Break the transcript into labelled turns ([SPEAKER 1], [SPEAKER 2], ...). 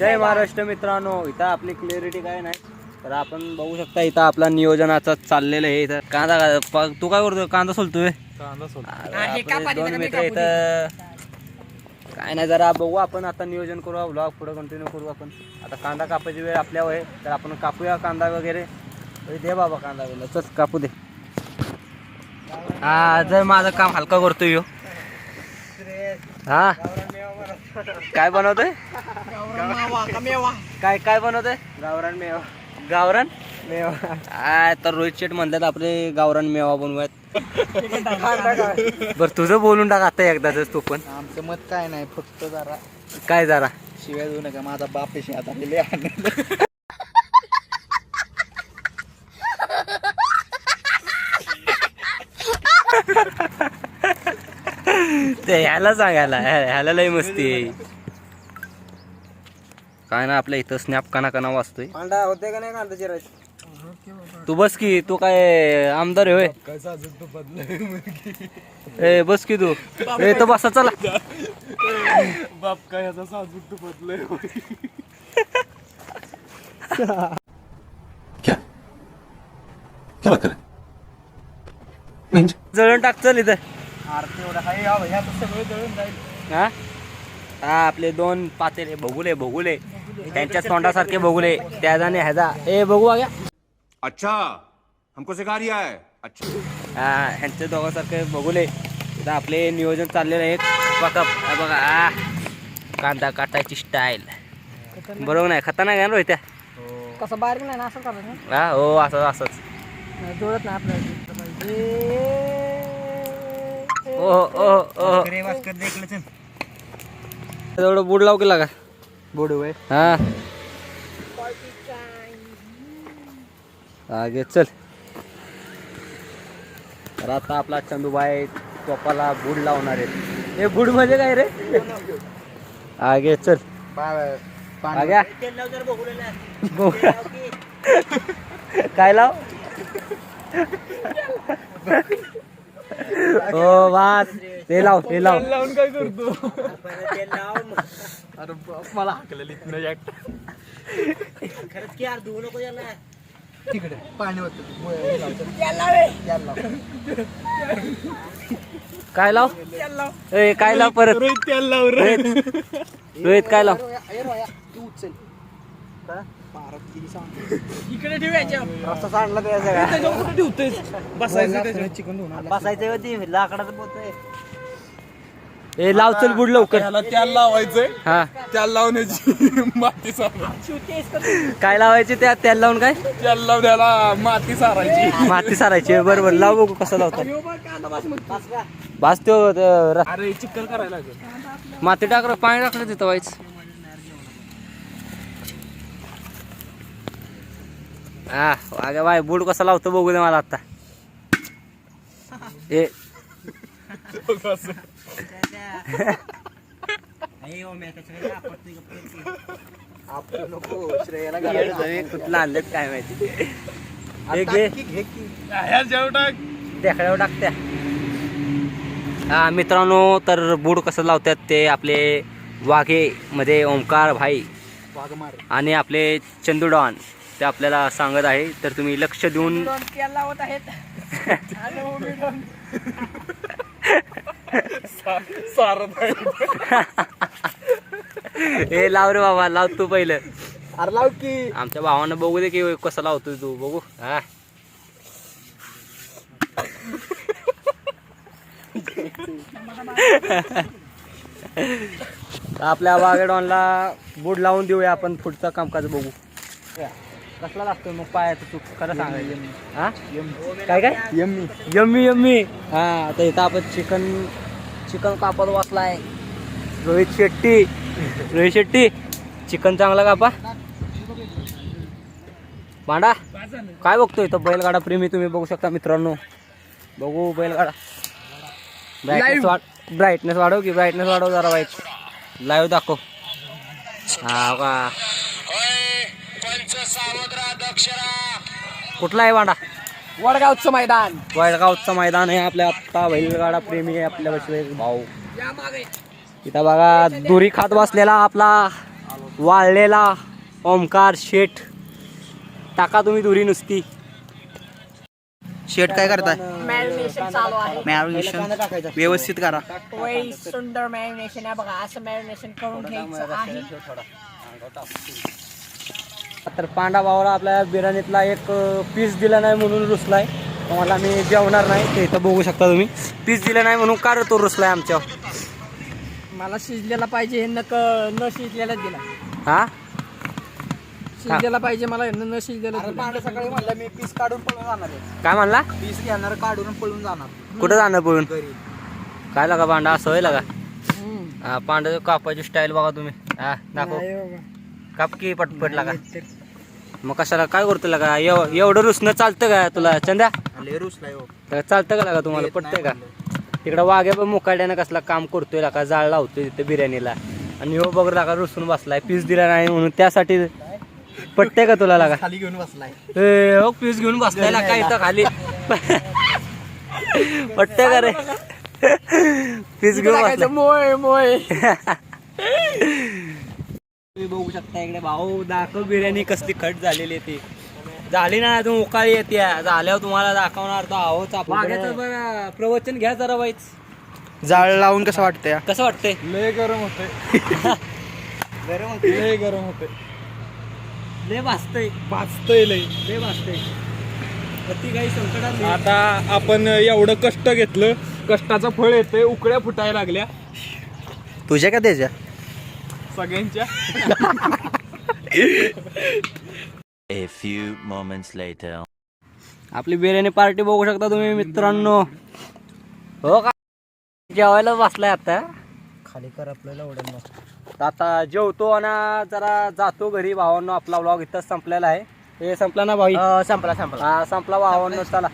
[SPEAKER 1] जय महाराष्ट्र मित्रांनो. इथं आपली क्लिअरिटी काय नाही तर आपण बघू शकता इथं आपला नियोजनाचं चाललेलं आहे. इथं कांदा तू काय करतो? कांदा सोलतोय. दोन मित्र इथं काय नाही जरा बघू आपण आता नियोजन करू. व्लॉग पुढे कंटिन्यू करू. आपण आता कांदा कापायची वेळ आपल्यावर आहे तर आपण कापूया कांदा वगैरे. दे बाबा कांदा वगैरे चल कापू दे. हा जर माझं काम हलका करतोय ह्यो. हा काय बनवतोय? काय काय बनवतोय? गावरान मेवा. गावरान मेवा तर रोहित शेट म्हणतात आपले गावरान मेवा बनवूयात. बरं तुझं बोलून टाक आता एकदाच तू पण.
[SPEAKER 2] आमचं मत काय नाही फक्त जरा
[SPEAKER 1] काय जरा
[SPEAKER 2] शिव्या देऊ नका. माझा बाप पेशी आता लिहिले
[SPEAKER 1] ते ह्याला सांगायला ह्याला लय मस्ती आहे. काय ना आपल्या इथं स्नॅप काना वाचतोय.
[SPEAKER 2] अंडा होते का नाही कांदा चिरायचं?
[SPEAKER 1] तू बस की तू काय आमदार आहे होय? ए बस की तू. ए तो बसा चला.
[SPEAKER 2] बाप काय याचा साजूक तुपतलंय.
[SPEAKER 3] क्या क्या बात कर
[SPEAKER 1] जळून टाक चल इथं.
[SPEAKER 2] आरती एवढा हाय यावं ह्या तर सगळं जळून जाईल.
[SPEAKER 1] हा हा आपले दोन पातेले भगुले त्यांच्या तोंडासारखे भगुले त्याने ह्याचा ए बघू बघा.
[SPEAKER 3] अच्छा हमको सिखा रिया है. अच्छा
[SPEAKER 1] हा ह्यांच्या दोघांसारखे भगुले इथं आपले नियोजन चाललेलं आहे. बघा कांदा काटायची स्टाईल बरोबर नाही खतरनाक आहे ना रोहित्या.
[SPEAKER 2] कसं बारीक नाही ना असं करायचं.
[SPEAKER 1] हा हो असं असंच.
[SPEAKER 2] जोडत नाही आपल्याला.
[SPEAKER 1] एवढं बुड लाव केला का?
[SPEAKER 2] बोड वय
[SPEAKER 1] हा आगे चल. तर आता आपला चंदूबाई टोपाला बुड लावणार आहेत. हे बुड म्हणजे काय रे? आगे चल आग्या. काय लाव? हो वास ते लाव ते लाव.
[SPEAKER 2] लावून काय करतो? अरे मला हाकलेली
[SPEAKER 1] खरंच की यार धुवू नको याला.
[SPEAKER 2] तिकडे पाणी होतं.
[SPEAKER 1] काय लाव? ए काय लाव परत? रोहित काय लाव?
[SPEAKER 2] इकडे ठेवायचं
[SPEAKER 1] असं सांडलं ते सगळं
[SPEAKER 2] ठेवतोय बसायचं चिकन धुवून
[SPEAKER 1] बसायचं होती लाकडाचं पोतय. ए लाव चल बुड लवकर.
[SPEAKER 2] त्याला लावायचंय.
[SPEAKER 1] हा
[SPEAKER 2] त्याला लावण्याची माती सारायची.
[SPEAKER 1] काय लावायचे त्या तेल लावून काय?
[SPEAKER 2] त्याला लावून त्याला माती सारायची.
[SPEAKER 1] माती सारायची बरोबर. लाव बघू कसं लावतात. बास तो
[SPEAKER 2] अरे चिकन करायला लागेल.
[SPEAKER 1] माती टाकलं पाणी टाकलं तिथं व्हायच. हा अगं बाय बुड कसं लावतो बघू दे मला आता. ए कुठलं आणलेत काय माहिती. ढेकळ्यावर टाकत्या. हा मित्रांनो तर बुड कसं लावतात ते आपले वाघे मध्ये ओमकार भाई आणि आपले चंदू डॉन ते आपल्याला सांगत आहे. तर तुम्ही लक्ष देऊन
[SPEAKER 2] लावत आहेत.
[SPEAKER 1] हे लाव रे बाबा लाव तू पहिलं.
[SPEAKER 2] अरे लाव की.
[SPEAKER 1] आमच्या भावानं बघू दे की कसं लावतोय तू बघू. हा आपल्या वाघेडॉनला बुड लावून देऊया आपण. पुढचं कामकाज बघू कसला लागतोय मग पायाचं तू खरं सांगायचं. हा काय काय
[SPEAKER 2] यम्मी
[SPEAKER 1] यम्मी यम्मी. हा आता इथं आपण चिकन कापत वाचलाय. रोहित शेट्टी चिकन चांगला कापा. भांडा काय बघतोय इथं बैलगाडा प्रेमी तुम्ही बघू शकता मित्रांनो. बघू बैलगाडा. ब्राईटनेस वाढव की ब्राईटनेस वाढव जरा वाईट. लाईव्ह दाखव. हा का कुठला आहे भांडा?
[SPEAKER 2] वडगावचं मैदान.
[SPEAKER 1] वडगावचं मैदान आहे आपल्या. आत्ता बैलगाडा प्रेमी आहे आपल्या भाऊ. इथं बघा दुरी खात बसलेला आपला वाळलेला ओमकार शेठ. टाका तुम्ही दुरी नुसती.
[SPEAKER 4] शेट काय करताय?
[SPEAKER 5] मॅरिनेशन चालू आहे.
[SPEAKER 4] मॅरिनेशन व्यवस्थित करा.
[SPEAKER 5] वय सुंदर मॅरिनेशन आहे बघा. असं मॅरिनेशन करून घ्यायचं आहे.
[SPEAKER 1] तर पांडा भावाला आपल्या बिर्याणीतला एक पीस दिला नाही म्हणून रुसलाय. तुम्हाला मी जेवणार नाही ते इथं बघू शकता तुम्ही. पीस दिला नाही म्हणून का रे तो रुसलाय आमच्यावर.
[SPEAKER 5] मला शिजलेला पाहिजे, न शिजलेला दिला.
[SPEAKER 1] हा
[SPEAKER 5] शिजलेला पाहिजे मला, न शिजलेला दिला.
[SPEAKER 4] सकाळी म्हणलं मी पीस काढून पळून जाणार आहे.
[SPEAKER 1] काय म्हणला?
[SPEAKER 4] पीस घेणार काढून पळून जाणार
[SPEAKER 1] कुठं जाणार पळून?
[SPEAKER 4] घरी.
[SPEAKER 1] काय लागा पांडा असं होईल का? हा पांडा कापायची स्टाईल बघा तुम्ही. हा दाखव. काप की पटपट लागा. मग कशाला काय करतो लागा? एवढं रुसणं चालतं का तुला चंद्या?
[SPEAKER 4] लय रुसलाय हो.
[SPEAKER 1] चालतं का लागा तुम्हाला? पटतंय का? तिकडं वाघ्या पण मुकाड्यानं कसला काम करतोय लागा, जाळ लावतोय तिथे बिर्याणीला. आणि हो बघ लागा रुसून बसलाय, पीस दिला नाही म्हणून. त्यासाठी पटतंय का तुला लागा?
[SPEAKER 4] खाली घेऊन बसलाय.
[SPEAKER 1] हो पीस घेऊन बसलाय लागा इथं खाली. पटतंय का रे? पीस घेऊन बसलाय.
[SPEAKER 5] मोय मोय.
[SPEAKER 1] तुम्ही बघू शकता इकडे भाऊ दाखव बिर्याणी कसली खट झालेली आहे ती. झाली ना तुम्ही उकाळी येते झाल्यावर तुम्हाला दाखवणार तो आहोत. वाघ्याचं बघा प्रवचन घ्या जरा वाईच.
[SPEAKER 4] जाळ लावून कसं वाटतंय?
[SPEAKER 1] कसं वाटतंय?
[SPEAKER 2] लय गरम होते. लय गरम होते.
[SPEAKER 1] लय भाजतंय.
[SPEAKER 2] वाचतंय लय.
[SPEAKER 1] लय भाजतंय. ती काही संकटात नाही.
[SPEAKER 2] आता आपण एवढं कष्ट घेतलं, कष्टाचं फळ येते. उकळ्या फुटायला लागल्या
[SPEAKER 4] तुझ्या का त्याच्या?
[SPEAKER 2] सगळ्यांच्या.
[SPEAKER 6] A few moments later.
[SPEAKER 1] आपली बिर्याणी पार्टी बघू शकता तुम्ही मित्रांनो. हो का? जेवायला बसलाय आता.
[SPEAKER 4] खाली कर आपल्याला उडन मस्त.
[SPEAKER 1] तर आता जेवतो आणि जरा जातो घरी. भावांनो आपला व्लॉग इथंच संपलेला आहे. हे संपला ना भाई?
[SPEAKER 4] संपला.
[SPEAKER 1] हा संपला भावांनो. चला.